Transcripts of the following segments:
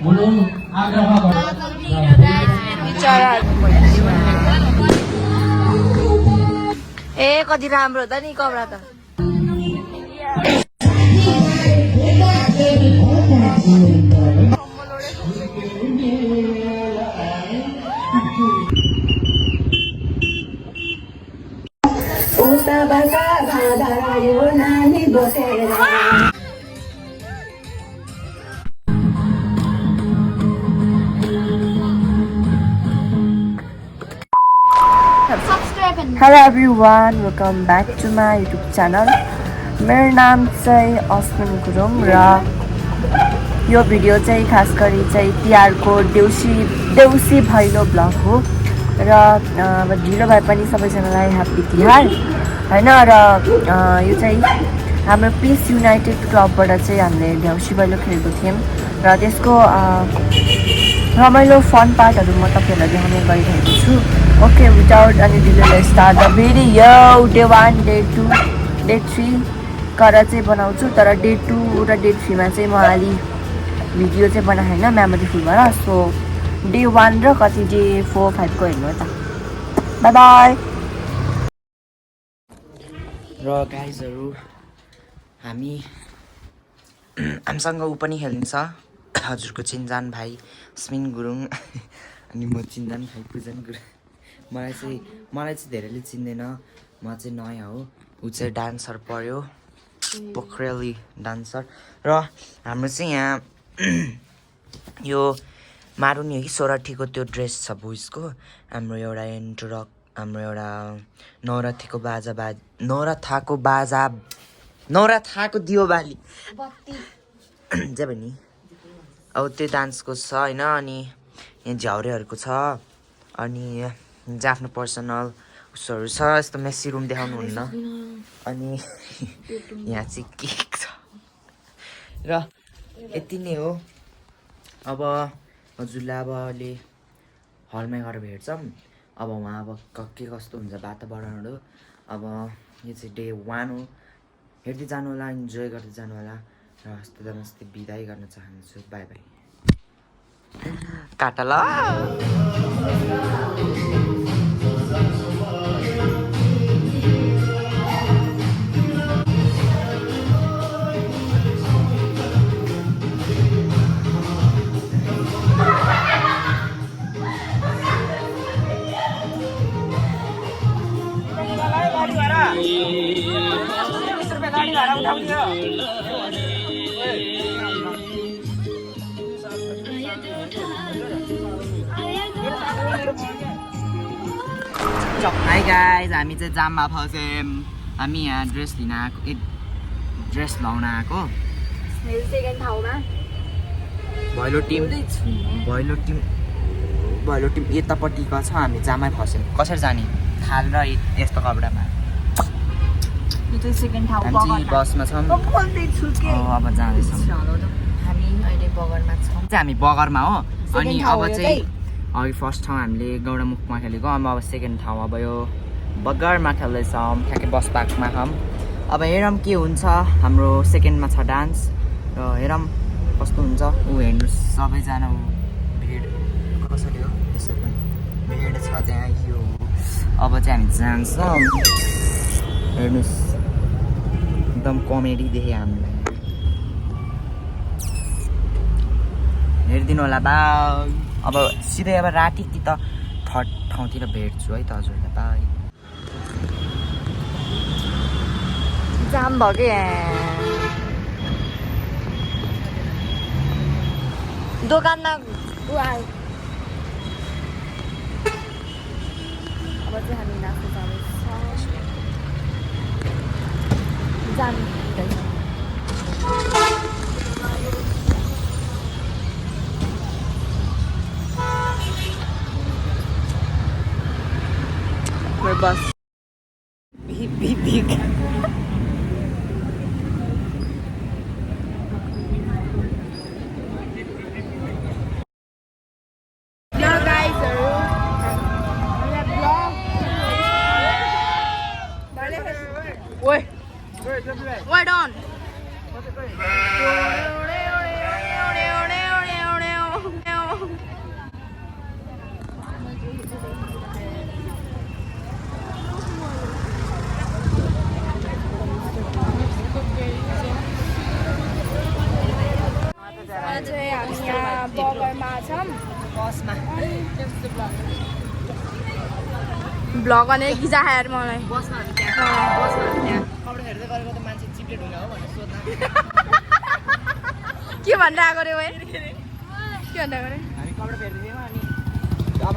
ए कति राम्रो त नि कमरा त Hello everyone, welcome back to my YouTube channel. मेरो नाम चाहिँ अस्मिन गुरुङ र यो भिडियो चाहिँ खास गरी चाहिँ तिहारको देउसी भैलो ब्लग हो र अब ढिलो भए पनि सबैजनालाई ह्याप्पी तिहार हैन र यो चाहिँ हाम्रो पिस युनाइटेड क्लबबाट चाहिँ हामीले देउसी भैलो खेलेको थियौँ र त्यसको रमाइलो फन पार्टहरू म तपाईँहरूलाई देखाउने गरिरहेको छु ओके विदाउट अनि delay start the video day 1 day 2 day 3 गरेर चाहिँ बनाउँछु तर डे 2 र डे 3 मा चाहिँ म अलि भिडियो चाहिँ बनाएँ हैन मेमोरी फुलबाट सो डे 1 र कति डे 4 5 को हेर्नु त बाइ बाइ र गाइजहरु हामीसँग उ पनि खेल्न्छ हजुरको चिन्जान भाइ स्मिन गुरुङ अनि म चिन्जान भाइ पूजन गुरुङ मलाई चाहिँ धेरैले चिन्दैन म चाहिँ नयाँ हो उ चाहिँ डान्सर पर्यो पोखरेली डान्सर र हाम्रो चाहिँ यहाँ यो मारुनी हो कि सोराठीको त्यो ड्रेस छ बोइजको हाम्रो एउटा हाम्रो एउटा नौरथाको दियोबाली जे पनि अब त्यो डान्सको छ हैन अनि यहाँ झ्याउरेहरूको छ अनि यहाँ आफ्नो पर्सनल उसहरू छ यस्तो मेसी रुम देखाउनु हुन्न अनि यहाँ चाहिँ केक छ र यति नै हो अब हजुरलाई अब अहिले हलमा गएर भेट्छौँ अब उहाँ अब के कस्तो हुन्छ वातावरणहरू अब यो चाहिँ डे 1 हो हेर्दै जानु होला इन्जोय गर्दै जानु होला र हस्ते नमस्ते बिदाई गर्न चाहन्छु बाई बाई काटा ल हाई गाइज हामी चाहिँ जाममा फस्यौँ हामी यहाँ ड्रेस लिन आएको ड्रेस लाउन आएको सेकेन्ड ठाउँमा भैलो टिम यतापट्टिको छ हामी जाममै फस्यौँ कसरी जाने थाल र यस्तो कपडामा हामी बसमा छौँ अब जाँदैछौँ हामी अहिले बगरमा छौँ हामी बगरमा हो अनि अब चाहिँ अघि फर्स्ट ठाउँ हामीले गौडामुखमा खेलेको अब सेकेन्ड ठाउँ अब यो बगरमा खेल्दैछौँ ठ्याक्कै बस पार्कमा छौँ अब हेरौँ के हुन्छ हाम्रो सेकेन्डमा छ डान्स र हेरौँ कस्तो हुन्छ ऊ हेर्नुहोस् सबैजना भिड कसरी हो त्यसरी भिड छ त्यहाँ यो अब चाहिँ हामी जान्छौँ हेर्नुहोस् एकदम कमेडी देखेँ हामीलाई हेरिदिनु होला बा अब सिधै अब राति कि त थर्ड ठाउँतिर भेट्छु है त हजुरलाई बाई जाम भयो कि दोकानमा अब चाहिँ हामी नाच्नु जाँदैछ bus. Beep, beep, beep. Hello guys, Wait on. चाहिँ हामी यहाँ बगरमा छौँ बसमा ब्लग गर्ने गिजा खाएर मलाई बसमा त्यहाँ कपडा हेर्दै गरेको त मान्छे चिप्ले ढुङ्गा हो भनेर सोध्न के भन्दै आएको रे भाइ के भन्दै आएको रे हामी कपडा फेर्दै थियौँ अनि अब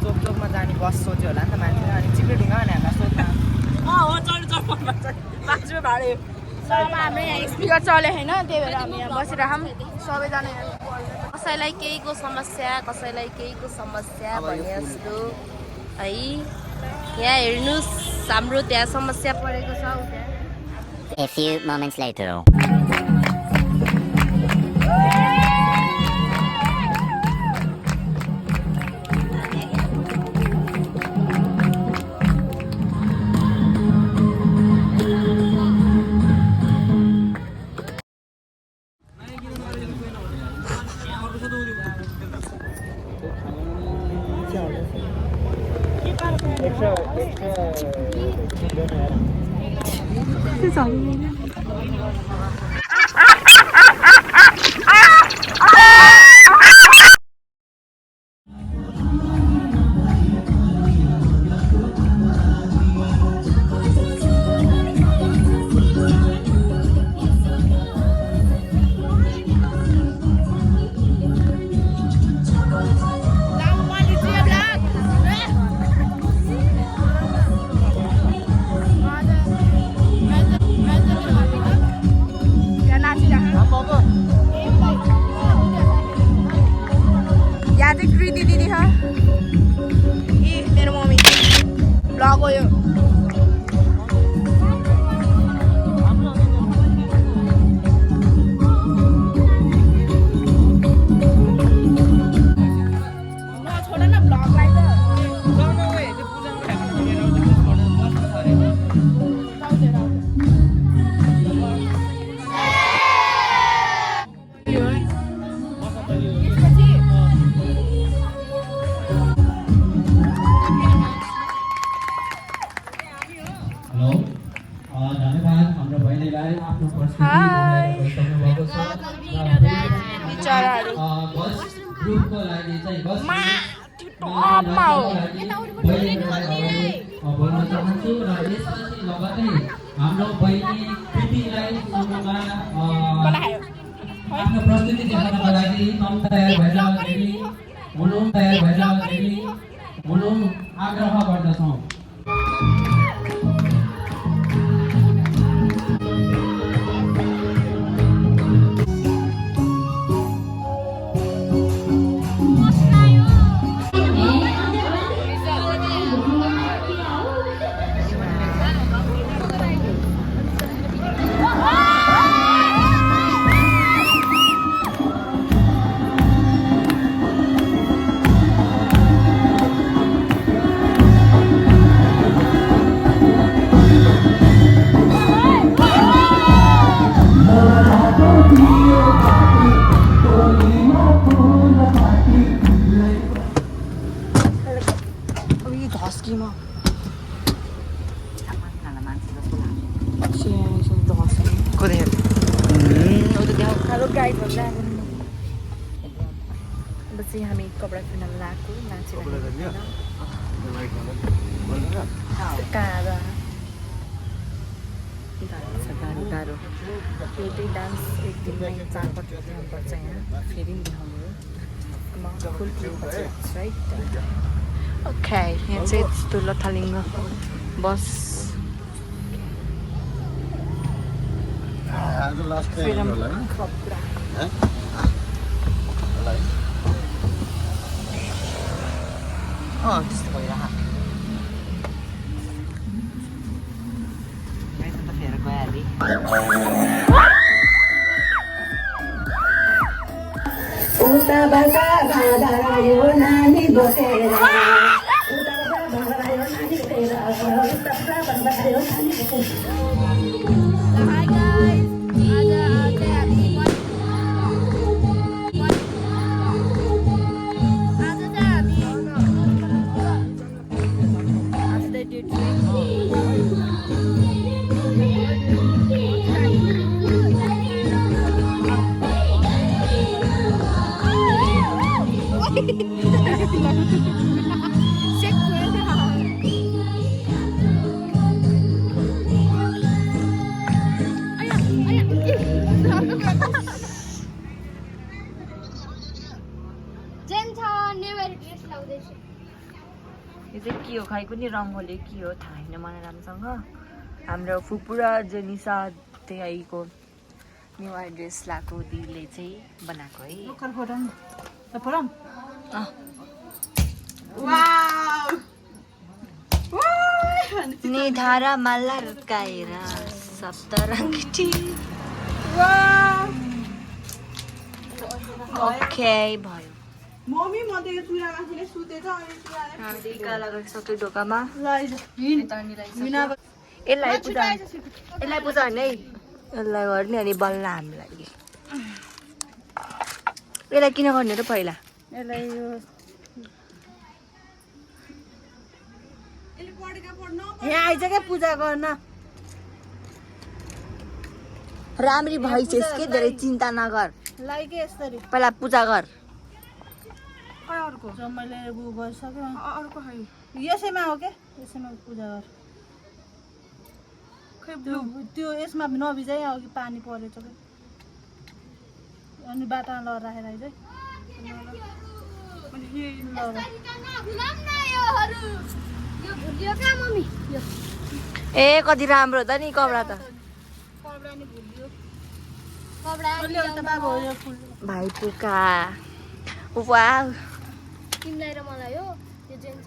चोकमा जाने बस सोच्यो होला नि त मान्छेले अनि चिप्ले ढुङ्गा भने हामीलाई सोध्न हो चल्नु मान्छे भाडे हाम्रो यहाँ स्पिकर चले होइन त्यही भएर हामी यहाँ बसिरहौँ सबैजना कसैलाई केहीको समस्या भने जस्तो है यहाँ हेर्नुहोस् हाम्रो त्यहाँ समस्या परेको छ उता A few moments later. यहाँ चाहिँ कृति दिदी छ ए मेरो मम्मी ब्लग हो यो छोड न ब्लगलाई त धन्यवाद हाम्रो बहिनीलाई आफ्नो बिचराहरू बस ग्रुपको लागि चाहिँ बस बोल्न चाहन्छु र यसपछि लगतै हाम्रो बहिनी कृतिलाई समूहमा आफ्नो प्रस्तुति देखाउनको लागि तयार भएर हुनु आग्रह गर्दछौँ। हेलो गाइड भन्दा अब चाहिँ हामी कपडा किन्न लगाएको गाह्रो एउटै डान्स एक दिनमै 4 पटक देखाउनुपर्छ यहाँ फेरि देखाउनु फुल राइट ओके यहाँ चाहिँ यस्तो लथालिङ्ग बस त्यस्तो भइरह फेर गइहालेँ उताबाट भाडायो नानी बसेर Hi guys. यो चाहिँ के हो खै कुनै रङ्गोली के हो थाहा छैन मलाई राम्रोसँग हाम्रो फुपू र जेनिसा त्यहीको न्युवा ड्रेस लाएको दिदीले चाहिँ बनाएको है निधारा माला रुकाएर सप्तरङ्गी ओके भयो मम्मी म त यो चुरा मान्छेले सुतेछ अनि चुराले हामी टिका लगाइसक्यो ढोकामा यसलाई यसलाई पूजा गर्ने है यसलाई गर्ने अनि बल्ल हामीलाई यसलाई किन गर्ने र पहिला यसलाई यो यहाँ आइज क्या पूजा गर्न राम्री भइसकेस् के धेरै चिन्ता नगर लाई के यसरी पहिला पूजा गर अर्को मैले गरिसक्यो अर्को खै यसैमा हो क्या यसैमा पूजा गर खै त्यो यसमा नभिजाइ अघि पानी परेछ कि अनि बाटामा लगेर राखेर आइज ए कति राम्रो त नि कपडा त भाइ पुका वाउ तिमीलाई र मलाई हो यो जेन्स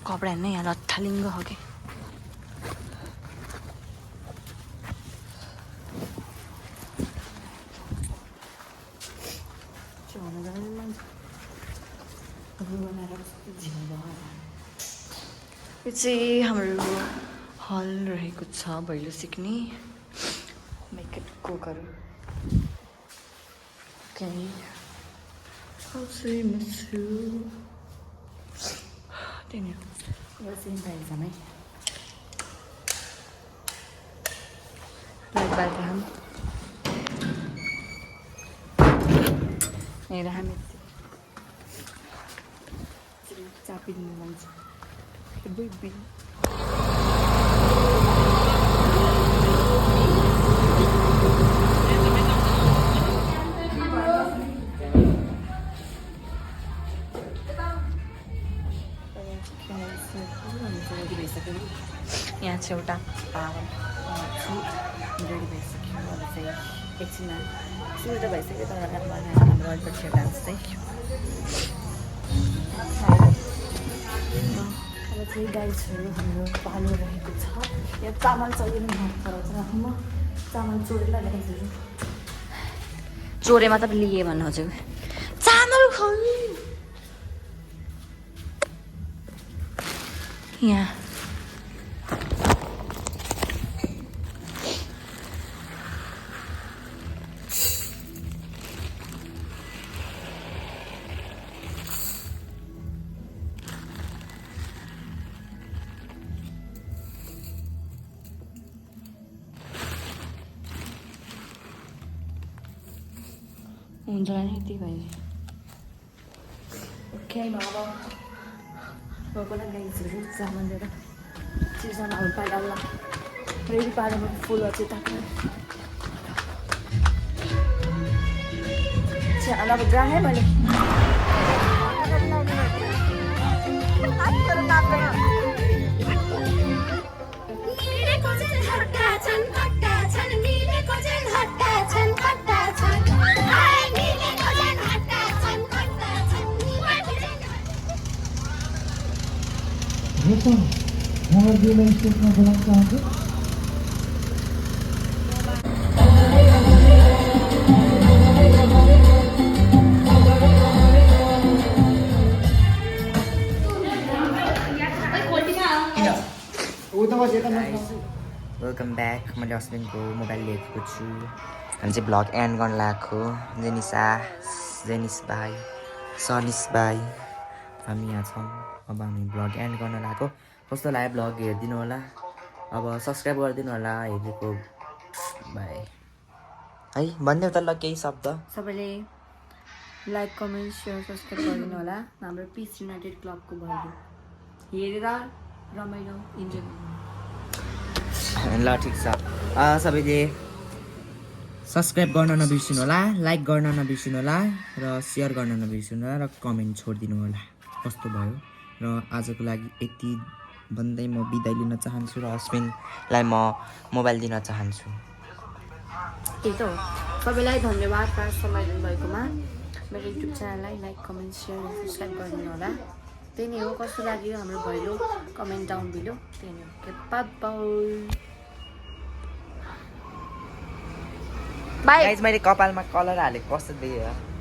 कपडा नै यहाँ लत्थालिङ्ग हो कि यो चाहिँ हाम्रो हल रहेको छ भैलो सिक्ने कोकहरू त्यही यो चाहिँ एकदमै Welcome. Ini हामी capin mancing. Baby. यहाँ चाहिँ एउटा रेडी भइसक्यो अब चाहिँ एकछिनमा सुरु त भइसक्यो तर रातमा हाम्रो अलिकति डान्स चाहिँ अब चाहिँ गाइसहरू हाम्रो पालो रहेको छ यहाँ चामल चौरी मन पराउँछ म चामल चोरेर गाइसहरू चोरे मात्र लिए भन्नु हजुर चामल खाऊ यहाँ हुन्छ नि यति भयो ओके बाबा बाबालाई गाइसहरू चामल दिएर चिजहरू पाइहाल्ला रेडी पारेर फुलहरू चाहिँ ताक्नु चिया अब गाएँ मैले वेलकम ब्याक मैले हस्बेन्डको मोबाइल लिएको छु हामी चाहिँ भ्लग एन्ड गर्न लागेको जेनिस भाइ सनिस भाइ हामी यहाँ छौँ अब हामी भ्लग एन्ड गर्न लागेको कस्तो लाग्यो भ्लग हेरिदिनु होला अब सब्सक्राइब गरिदिनु होला हेरेको भाइ है भन्दै त ल केही शब्द सबैले लाइक कमेन्ट सेयर सब्सक्राइब गरिदिनु होला हाम्रो पिस युनाइटेड क्लबको भएर हेरेर रमाइलो इन्जोय ल ठिक छ सबैले सब्सक्राइब गर्न नबिर्सिनु होला लाइक गर्न नबिर्सिनु होला र सेयर गर्न नबिर्सिनु होला र कमेन्ट छोडिदिनु होला कस्तो भयो र आजको लागि यति भन्दै म बिदाई लिन चाहन्छु र हस्बेन्डलाई म मोबाइल दिन चाहन्छु त्यही त हो सबैलाई धन्यवाद समय दिनुभएकोमा मेरो युट्युब च्यानललाई लाइक कमेन्ट सेयर सब्सक्राइब गरिदिनु होला त्यही नै हो कस्तो लाग्यो हाम्रो भैलो कमेन्ट डाउन बिलो त्यही नै हो बाई गाइस मैले कपालमा कलर हालेको कस्तो देखियो